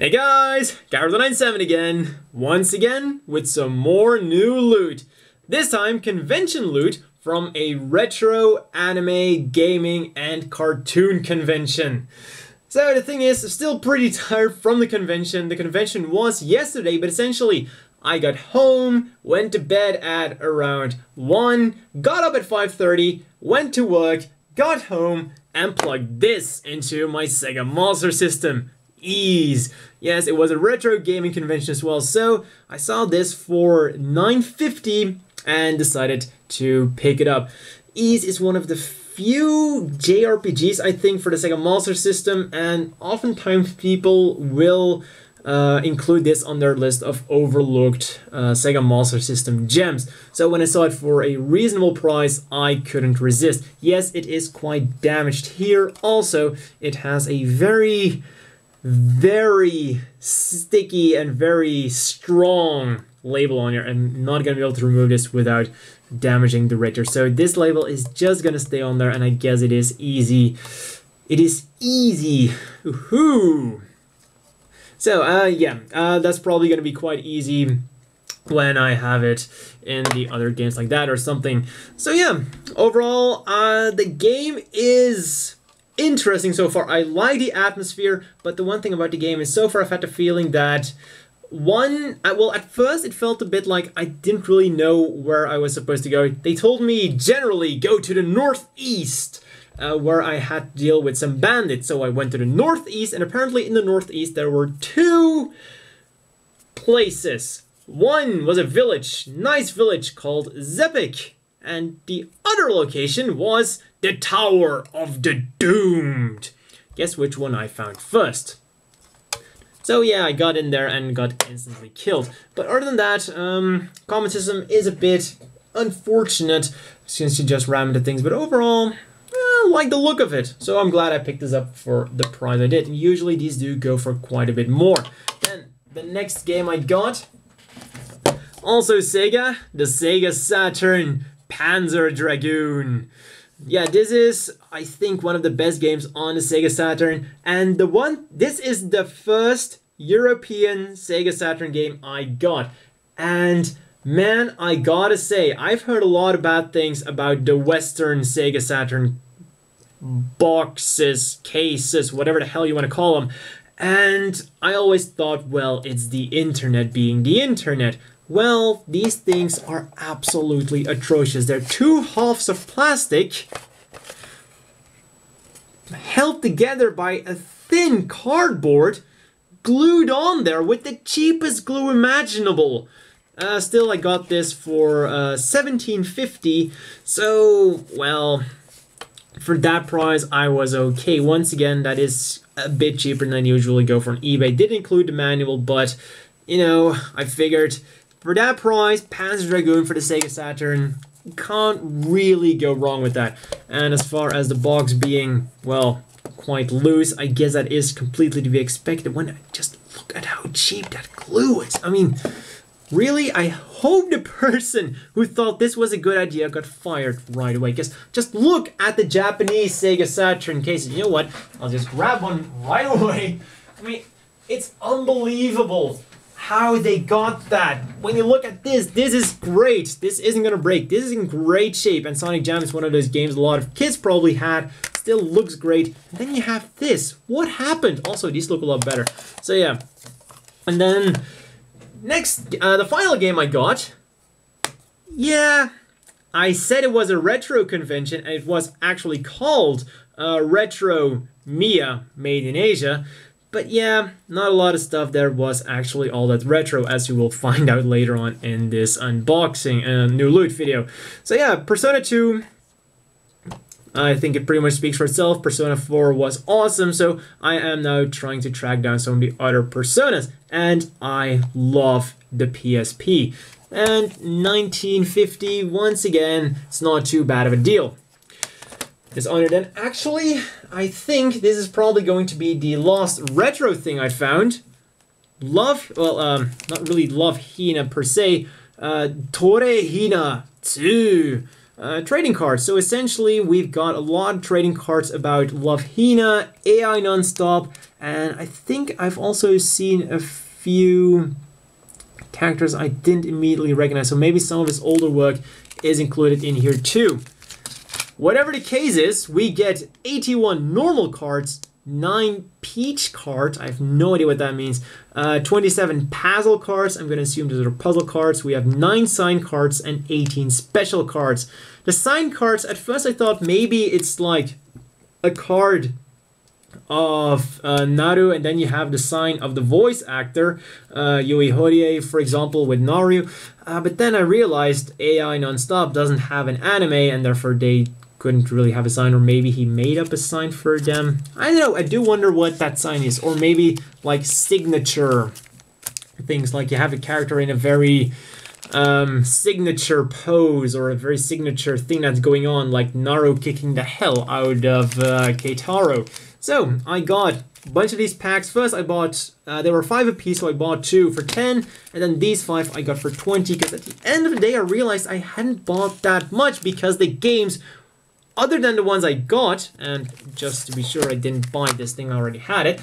Hey guys, Gareth97 again, once again with some more new loot. This time convention loot from a retro anime, gaming and cartoon convention. So the thing is, I'm still pretty tired from the convention. The convention was yesterday, but essentially I got home, went to bed at around 1, got up at 5:30, went to work, got home and plugged this into my Sega Master System. Ease. Yes, it was a retro gaming convention as well, so I saw this for $9.50 and decided to pick it up. Ease is one of the few JRPGs, I think, for the Sega Master System, and oftentimes people will include this on their list of overlooked Sega Master System gems. So when I saw it for a reasonable price, I couldn't resist. Yes, it is quite damaged here. Also, it has a very sticky and very strong label on here. I'm not going to be able to remove this without damaging the Richter. So this label is just going to stay on there, and I guess it is easy. It is easy. Woohoo! So, that's probably going to be quite easy when I have it in the other games like that or something. So yeah, overall, the game is interesting so far. I like the atmosphere, but the one thing about the game is so far I've had the feeling that well, at first it felt a bit like I didn't really know where I was supposed to go. They told me generally go to the northeast, where I had to deal with some bandits. So I went to the northeast, and apparently in the northeast there were two places. One was a village, nice village called Zepik, and the other location was the Tower of the Doomed. Guess which one I found first? So yeah, I got in there and got instantly killed. But other than that, combat system is a bit unfortunate since you just ram into things. But overall, I like the look of it. So I'm glad I picked this up for the price I did. And usually these do go for quite a bit more. And the next game I got, also Sega, the Sega Saturn Panzer Dragoon. Yeah, this is, I think, one of the best games on the Sega Saturn, and this is the first European Sega Saturn game I got. And man, I gotta say, I've heard a lot of bad things about the Western Sega Saturn boxes, cases, whatever the hell you want to call them. And I always thought, well, it's the internet being the internet. Well, these things are absolutely atrocious. They're two halves of plastic held together by a thin cardboard glued on there with the cheapest glue imaginable. Still, I got this for $17.50, so, well, for that price I was okay. Once again, that is a bit cheaper than I usually go for on eBay. Did include the manual, but, you know, I figured for that price, Panzer Dragoon for the Sega Saturn, can't really go wrong with that. And as far as the box being, well, quite loose, I guess that is completely to be expected when I just look at how cheap that glue is. I mean, really, I hope the person who thought this was a good idea got fired right away. Just look at the Japanese Sega Saturn cases. You know what? I'll just grab one right away. I mean, it's unbelievable how they got that. When you look at this is great. This isn't gonna break. This is in great shape, and Sonic Jam is one of those games a lot of kids probably had. Still looks great. And then you have this. What happened? Also, these look a lot better. So yeah. And then next, the final game I got. Yeah, I said it was a retro convention, and it was actually called Retro Mia Made in Asia. But yeah, not a lot of stuff there was actually all that retro, as you will find out later on in this unboxing and new loot video. So yeah, Persona 2, I think it pretty much speaks for itself. Persona 4 was awesome, so I am now trying to track down some of the other Personas. And I love the PSP. And $19.50, once again, it's not too bad of a deal. This other than, actually, I think this is probably going to be the last retro thing I found. Not really love Hina per se. Tore Hina 2. trading cards. So essentially, we've got a lot of trading cards about Love Hina, AI Nonstop, and I think I've also seen a few characters I didn't immediately recognize. So maybe some of his older work is included in here too. Whatever the case is, we get 81 normal cards, 9 peach cards, I have no idea what that means, 27 puzzle cards, I'm going to assume those are puzzle cards, we have 9 sign cards and 18 special cards. The sign cards, at first I thought maybe it's like a card of Naru, and then you have the sign of the voice actor, Yui Horie, for example, with Naru, but then I realized AI Nonstop doesn't have an anime, and therefore they couldn't really have a sign, or maybe he made up a sign for them. I don't know, I do wonder what that sign is, or maybe like signature things, like you have a character in a very signature pose, or a very signature thing that's going on, like Naru kicking the hell out of Keitaro. So I got a bunch of these packs. First I bought, there were 5 apiece, so I bought 2 for 10, and then these 5 I got for 20, because at the end of the day I realized I hadn't bought that much, because the games, other than the ones I got, and just to be sure I didn't buy this thing, I already had it,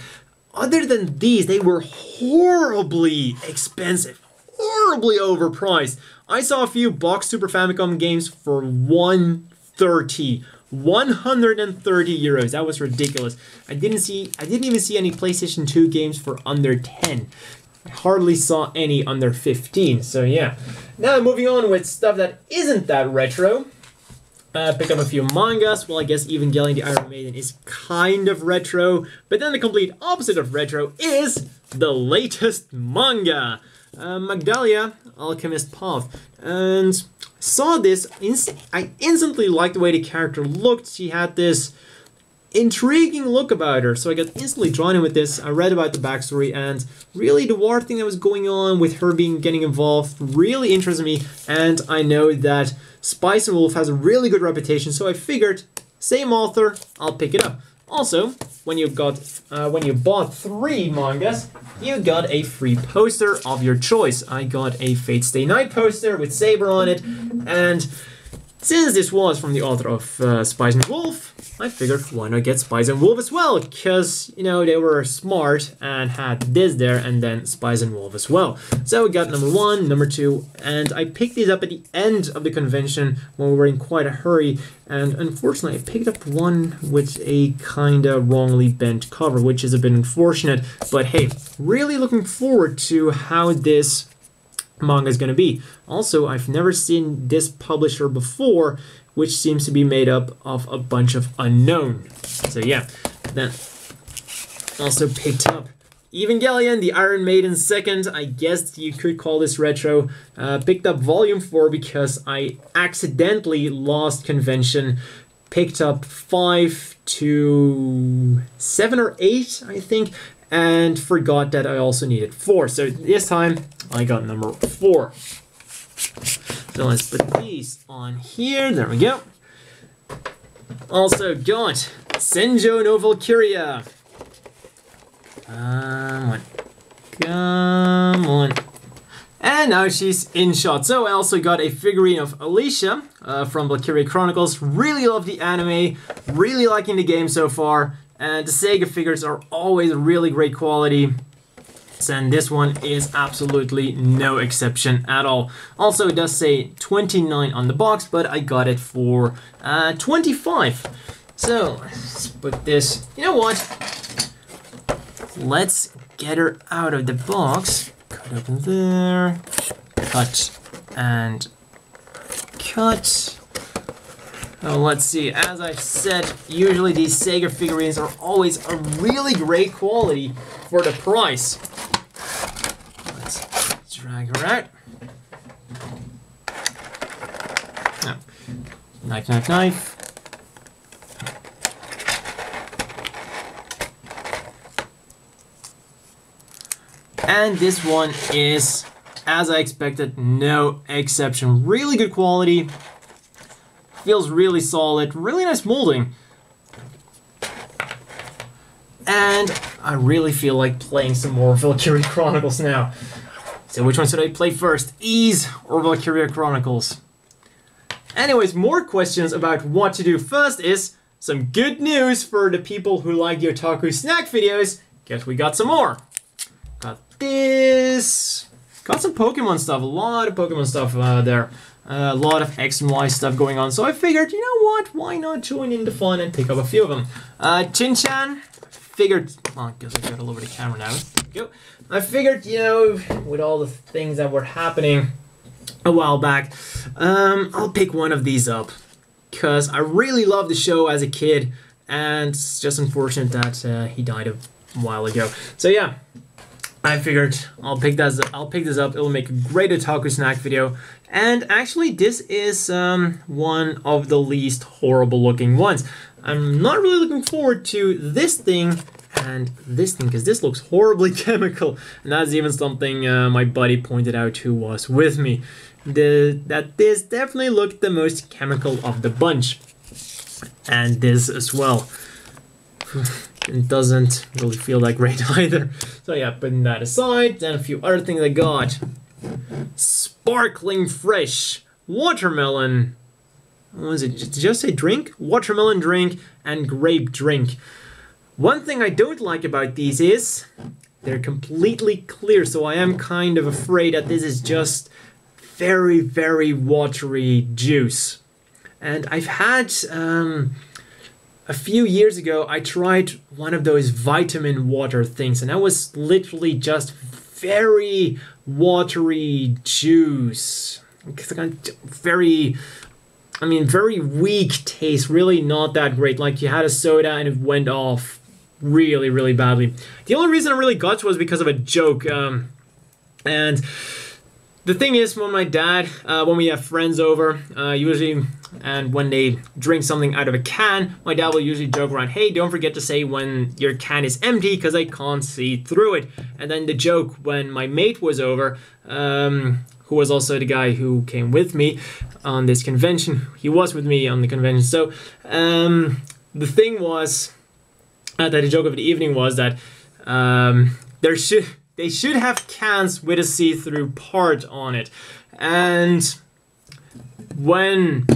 other than these, they were horribly expensive, horribly overpriced. I saw a few box Super Famicom games for 130 €130. That was ridiculous. I didn't even see any PlayStation 2 games for under 10. I hardly saw any under 15. So yeah. Now moving on with stuff that isn't that retro. Pick up a few mangas. Well, I guess Evangelion the Iron Maiden is kind of retro, but then the complete opposite of retro is the latest manga, MadeInAsia, Alchemist Path. And saw this, I instantly liked the way the character looked. She had this intriguing look about her, so I got instantly drawn in with this. I read about the backstory, and really the war thing that was going on with her getting involved really interested me, and I know that Spice and Wolf has a really good reputation, so I figured, same author, I'll pick it up. Also, when you bought 3 mangas, you got a free poster of your choice. I got a Fate Stay Night poster with Saber on it, and since this was from the author of Spice and Wolf, I figured why not get Spice and Wolf as well, because, you know, they were smart and had this there, and then Spice and Wolf as well. So we got number 1, number 2, and I picked these up at the end of the convention when we were in quite a hurry, and unfortunately I picked up one with a kinda wrongly bent cover, which is a bit unfortunate, but hey, really looking forward to how this manga is going to be. Also, I've never seen this publisher before, which seems to be made up of a bunch of unknown. So yeah, then also picked up Evangelion, the Iron Maiden 2nd. I guess you could call this retro. Picked up volume 4 because I accidentally lost convention. Picked up 5 to 7 or 8, I think, and forgot that I also needed 4. So this time I got number 4. So let's put these on here. There we go. Also got Senjo no Valkyria. Come on. And now she's in shot. So I also got a figurine of Alicia from Valkyria Chronicles. Really love the anime. Really liking the game so far. And the Sega figures are always really great quality. And this one is absolutely no exception at all. Also, it does say 29 on the box, but I got it for 25. So let's put this. You know what? Let's get her out of the box. Cut open there. Cut and cut. Oh, let's see. As I said, usually these Sega figurines are always a really great quality for the price. Let's drag her out. Oh. Knife, knife, knife. And this one is, as I expected, no exception. Really good quality. Feels really solid, really nice molding. And I really feel like playing some more Valkyria Chronicles now. So which one should I play first? Ys or Valkyria Chronicles? Anyways, more questions about what to do. First is some good news for the people who like the otaku snack videos. Guess we got some more. Got this. Got some Pokemon stuff. A lot of Pokemon stuff there. A lot of X and Y stuff going on. So I figured, you know what? Why not join in the fun and pick up a few of them? Chin-chan. Figured, well, I guess I got all over the camera now. There we go. I figured, you know, with all the things that were happening a while back, I'll pick one of these up. Because I really loved the show as a kid. And it's just unfortunate that he died a while ago. So yeah. I figured I'll pick this up. It'll make a great otaku snack video. And actually, this is one of the least horrible looking ones. I'm not really looking forward to this thing and this thing, because this looks horribly chemical. And that's even something my buddy pointed out who was with me. That this definitely looked the most chemical of the bunch. And this as well. It doesn't really feel that great either. So yeah, putting that aside, then a few other things I got. Sparkling fresh watermelon. What was it? Did it just say drink? Watermelon drink and grape drink. One thing I don't like about these is they're completely clear, so I am kind of afraid that this is just very, very watery juice. And I've had a few years ago, I tried one of those vitamin water things, and that was literally just very watery juice. Very weak taste, really not that great. Like you had a soda and it went off really, really badly. The only reason I really got to was because of a joke. And the thing is, when my dad, when we have friends over, usually, and when they drink something out of a can, my dad will usually joke around, hey, don't forget to say when your can is empty, because I can't see through it. And then the joke when my mate was over, who was also the guy who came with me on this convention, he was with me on the convention. So the thing was, that the joke of the evening was that they should have cans with a see-through part on it. And when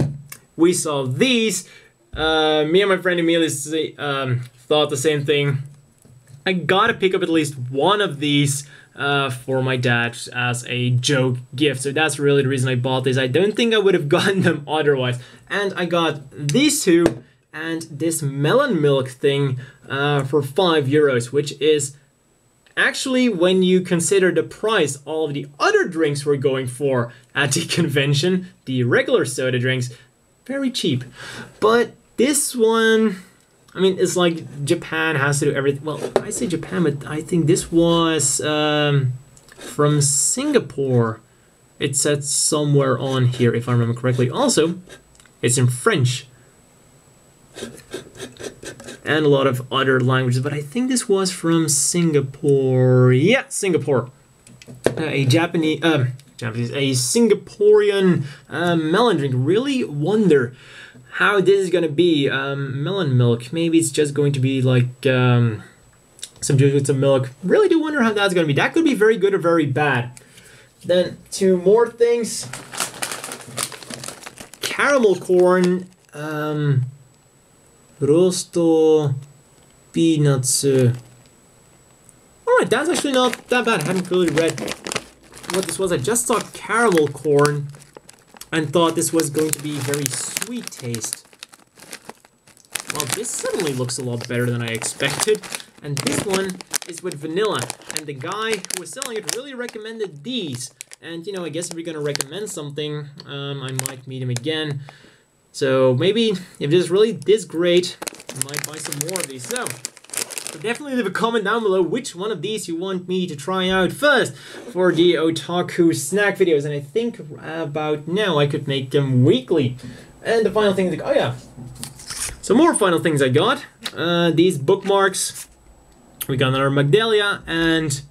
we saw these, me and my friend Amelia thought the same thing. I gotta pick up at least one of these for my dad as a joke gift. So that's really the reason I bought these. I don't think I would have gotten them otherwise. And I got these two and this melon milk thing for €5, which is actually, when you consider the price all of the other drinks we're going for at the convention, the regular soda drinks, very cheap. But this one, I mean, it's like Japan has to do everything. Well, I say Japan, but I think this was from Singapore. It said somewhere on here, if I remember correctly. Also, it's in French. And a lot of other languages, but I think this was from Singapore. Yeah, Singapore. A Singaporean melon drink. Really wonder how this is gonna be. Melon milk. Maybe it's just going to be like some juice with some milk. Really do wonder how that's gonna be. That could be very good or very bad. Then two more things. Caramel corn. Rosto peanuts. Alright, that's actually not that bad. I hadn't really read what this was. I just saw caramel corn and thought this was going to be very sweet taste. Well, this suddenly looks a lot better than I expected. And this one is with vanilla. And the guy who was selling it really recommended these. And, you know, I guess if you're going to recommend something, I might meet him again. So maybe if it is really this great, I might buy some more of these. So definitely leave a comment down below which one of these you want me to try out first for the otaku snack videos. And I think about now I could make them weekly. And the final thing is, oh yeah, some more final things I got. These bookmarks. We got another MadeInAsia and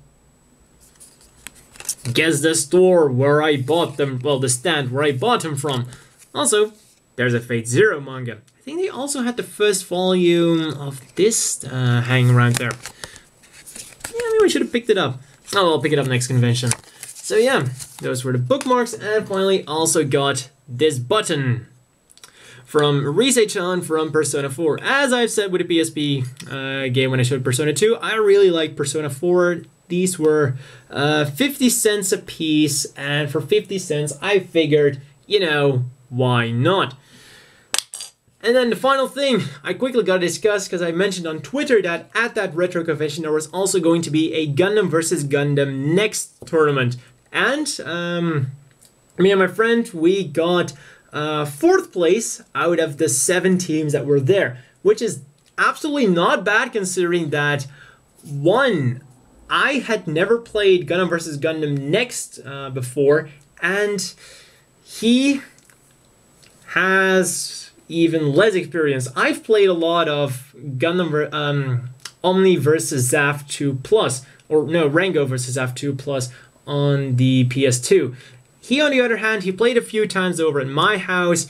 guess the store where I bought them. Well, the stand where I bought them from. Also, there's a Fate Zero manga. I think they also had the first volume of this hanging around there. Yeah, maybe I should have picked it up. Oh, I'll pick it up next convention. So yeah, those were the bookmarks. And finally, also got this button. from Rise-chan from Persona 4. As I've said with the PSP game when I showed Persona 2, I really like Persona 4. These were 50 cents a piece, and for 50 cents I figured, you know, why not? And then the final thing I quickly got to discuss, because I mentioned on Twitter that at that retro convention there was also going to be a Gundam vs. Gundam Next tournament. And me and my friend, we got 4th place out of the 7 teams that were there, which is absolutely not bad considering that, one, I had never played Gundam vs. Gundam Next before, and he has even less experience. I've played a lot of Gundam Omni vs. Zaf 2 Plus, or no, Rango vs. Zaf 2 Plus on the PS2. He, on the other hand, he played a few times over at my house,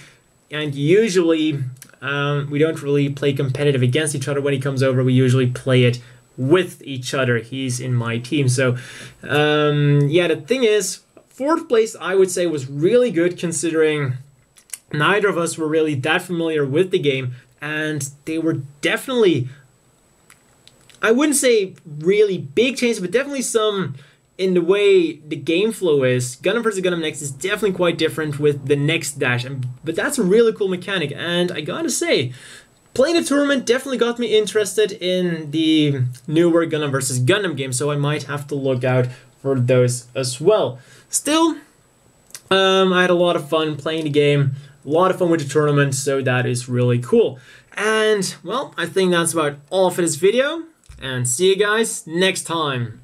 and usually we don't really play competitive against each other when he comes over. We usually play it with each other. He's in my team. So yeah, the thing is, 4th place I would say was really good considering neither of us were really that familiar with the game, and they were definitely, I wouldn't say really big changes, but definitely some in the way the game flow is. Gundam vs. Gundam Next is definitely quite different with the Next Dash, but that's a really cool mechanic, and I gotta say, playing the tournament definitely got me interested in the newer Gundam vs. Gundam game, so I might have to look out for those as well. Still, I had a lot of fun playing the game, a lot of fun with the tournament, so that is really cool. And, well, I think that's about all for this video, and see you guys next time.